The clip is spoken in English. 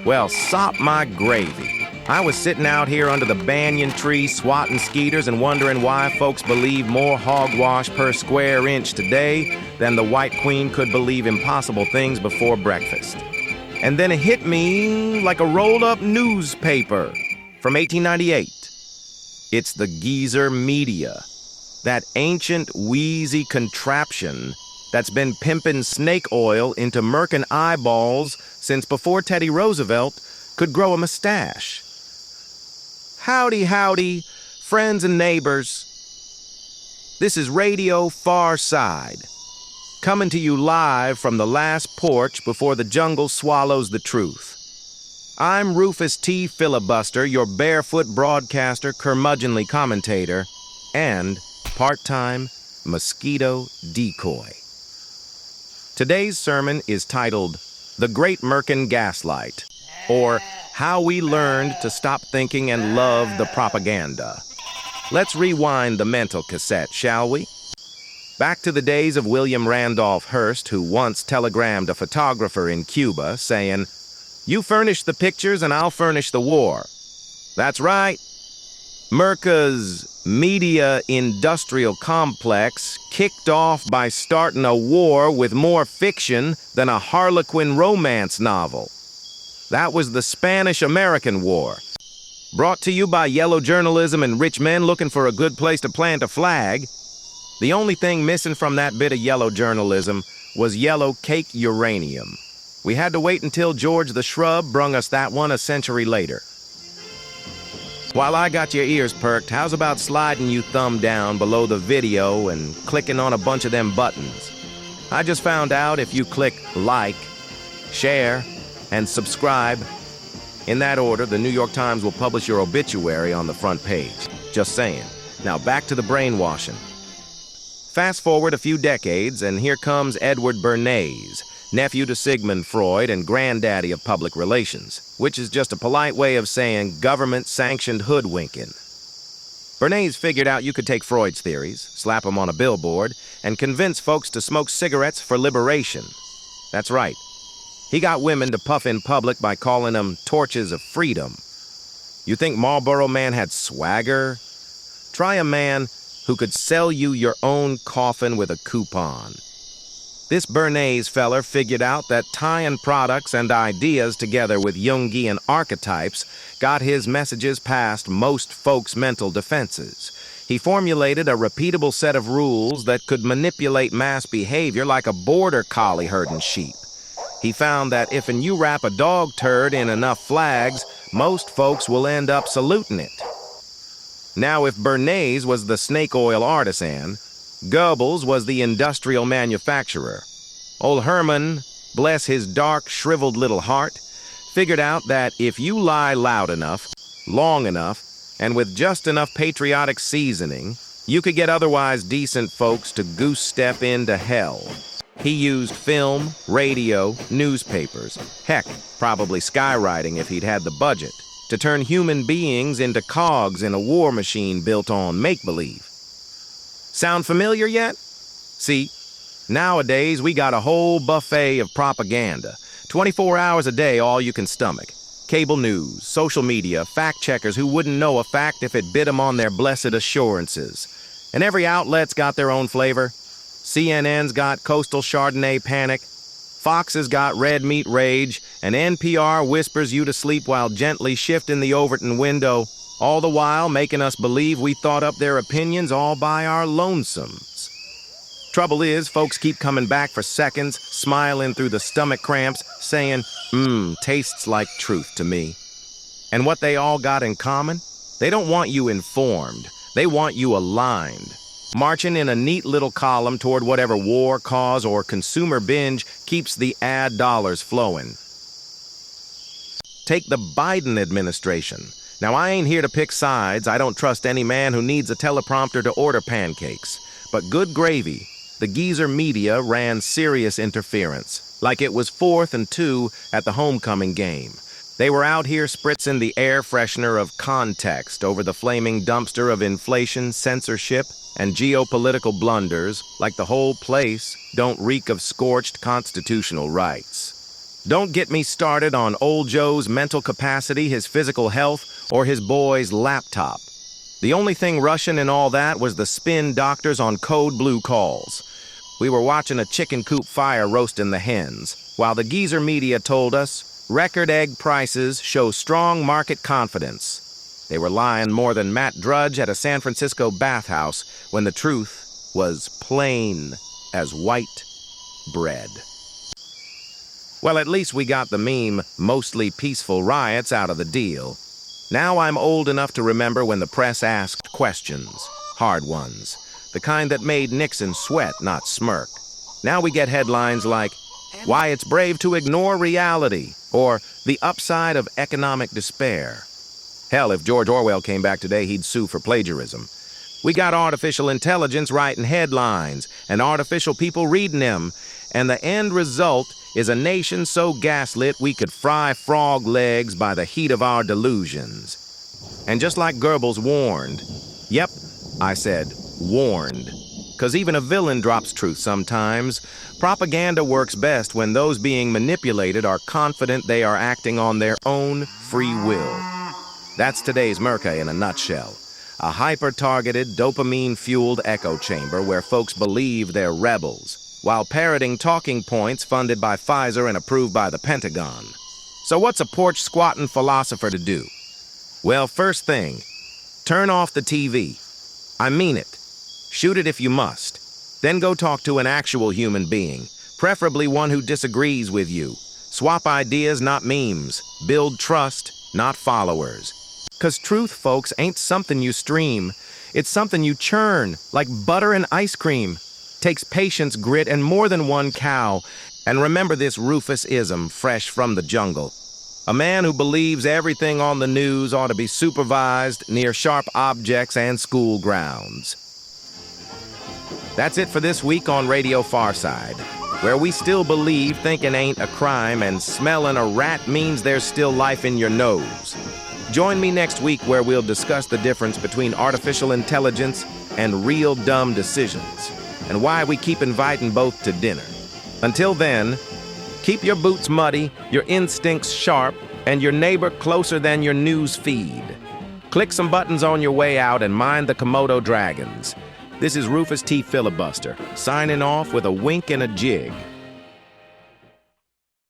Well, sop my gravy. I was sitting out here under the banyan tree swatting skeeters and wondering why folks believe more hogwash per square inch today than the White Queen could believe impossible things before breakfast. And then it hit me like a rolled-up newspaper from 1898. It's the GeezerMedia, that ancient, wheezy contraption that's been pimping snake oil into merkin eyeballs since before Teddy Roosevelt could grow a mustache. Howdy, howdy, friends and neighbors. This is Radio Farside, coming to you live from the last porch before the jungle swallows the truth. I'm Rufus T. Filibuster, your barefoot broadcaster, curmudgeonly commentator, and part-time mosquito decoy. Today's sermon is titled The Great Merkin Gaslight, or How We Learned to Stop Thinking and Love the Propaganda. Let's rewind the mental cassette, shall we? Back to the days of William Randolph Hearst, who once telegrammed a photographer in Cuba saying, "You furnish the pictures and I'll furnish the war." That's right. GeezerMedia Industrial Complex kicked off by starting a war with more fiction than a Harlequin romance novel. That was the Spanish-American War. Brought to you by yellow journalism and rich men looking for a good place to plant a flag. The only thing missing from that bit of yellow journalism was yellow cake uranium. We had to wait until George the Shrub brung us that one a century later. While I got your ears perked, how's about sliding you thumb down below the video and clicking on a bunch of them buttons? I just found out if you click like, share, and subscribe, in that order, the New York Times will publish your obituary on the front page. Just saying. Now back to the brainwashing. Fast forward a few decades, and here comes Edward Bernays, nephew to Sigmund Freud and granddaddy of public relations, which is just a polite way of saying government-sanctioned hoodwinking. Bernays figured out you could take Freud's theories, slap them on a billboard, and convince folks to smoke cigarettes for liberation. That's right. He got women to puff in public by calling them torches of freedom. You think Marlboro Man had swagger? Try a man who could sell you your own coffin with a coupon. This Bernays feller figured out that tying products and ideas together with Jungian archetypes got his messages past most folks' mental defenses. He formulated a repeatable set of rules that could manipulate mass behavior like a border collie herding sheep. He found that if you wrap a dog turd in enough flags, most folks will end up saluting it. Now, if Bernays was the snake oil artisan, Goebbels was the industrial manufacturer. Old Herman, bless his dark, shriveled little heart, figured out that if you lie loud enough, long enough, and with just enough patriotic seasoning, you could get otherwise decent folks to goose step into hell. He used film, radio, newspapers, heck, probably skywriting if he'd had the budget, to turn human beings into cogs in a war machine built on make-believe. Sound familiar yet? See, nowadays we got a whole buffet of propaganda. 24 hours a day, all you can stomach. Cable news, social media, fact-checkers who wouldn't know a fact if it bit them on their blessed assurances. And every outlet's got their own flavor. CNN's got coastal Chardonnay panic. Fox has got red meat rage. And NPR whispers you to sleep while gently shifting the Overton window, all the while making us believe we thought up their opinions all by our lonesomes. Trouble is, folks keep coming back for seconds, smiling through the stomach cramps, saying, tastes like truth to me. And what they all got in common? They don't want you informed. They want you aligned, marching in a neat little column toward whatever war, cause, or consumer binge keeps the ad dollars flowing. Take the Biden administration. Now, I ain't here to pick sides. I don't trust any man who needs a teleprompter to order pancakes. But good gravy, the GeezerMedia ran serious interference, like it was 4th and 2 at the homecoming game. They were out here spritzing the air freshener of context over the flaming dumpster of inflation, censorship, and geopolitical blunders like the whole place don't reek of scorched constitutional rights. Don't get me started on old Joe's mental capacity, his physical health, or his boy's laptop. The only thing Russian in all that was the spin doctors on code blue calls. We were watching a chicken coop fire roasting the hens, while the GeezerMedia told us record egg prices show strong market confidence. They were lying more than Matt Drudge at a San Francisco bathhouse when the truth was plain as white bread. Well, at least we got the meme, mostly peaceful riots, out of the deal. Now I'm old enough to remember when the press asked questions, hard ones, the kind that made Nixon sweat, not smirk. Now we get headlines like, "Why it's brave to ignore reality," or "The upside of economic despair." Hell, if George Orwell came back today, he'd sue for plagiarism. We got artificial intelligence writing headlines, and artificial people reading them, and the end result is a nation so gaslit we could fry frog legs by the heat of our delusions. And just like Goebbels warned, yep, I said warned, 'cause even a villain drops truth sometimes. Propaganda works best when those being manipulated are confident they are acting on their own free will. That's today's Merca in a nutshell. A hyper-targeted, dopamine-fueled echo chamber where folks believe they're rebels, while parroting talking points funded by Pfizer and approved by the Pentagon. So what's a porch-squatting philosopher to do? Well, first thing, turn off the TV. I mean it. Shoot it if you must. Then go talk to an actual human being, preferably one who disagrees with you. Swap ideas, not memes. Build trust, not followers. 'Cause truth, folks, ain't something you stream. It's something you churn, like butter and ice cream. Takes patience, grit, and more than one cow. And remember this Rufus-ism fresh from the jungle. A man who believes everything on the news ought to be supervised near sharp objects and school grounds. That's it for this week on Radio Farside, where we still believe thinking ain't a crime and smelling a rat means there's still life in your nose. Join me next week where we'll discuss the difference between artificial intelligence and real dumb decisions, and why we keep inviting both to dinner. Until then, keep your boots muddy, your instincts sharp, and your neighbor closer than your news feed. Click some buttons on your way out and mind the Komodo dragons. This is Rufus T. Filibuster, signing off with a wink and a jig.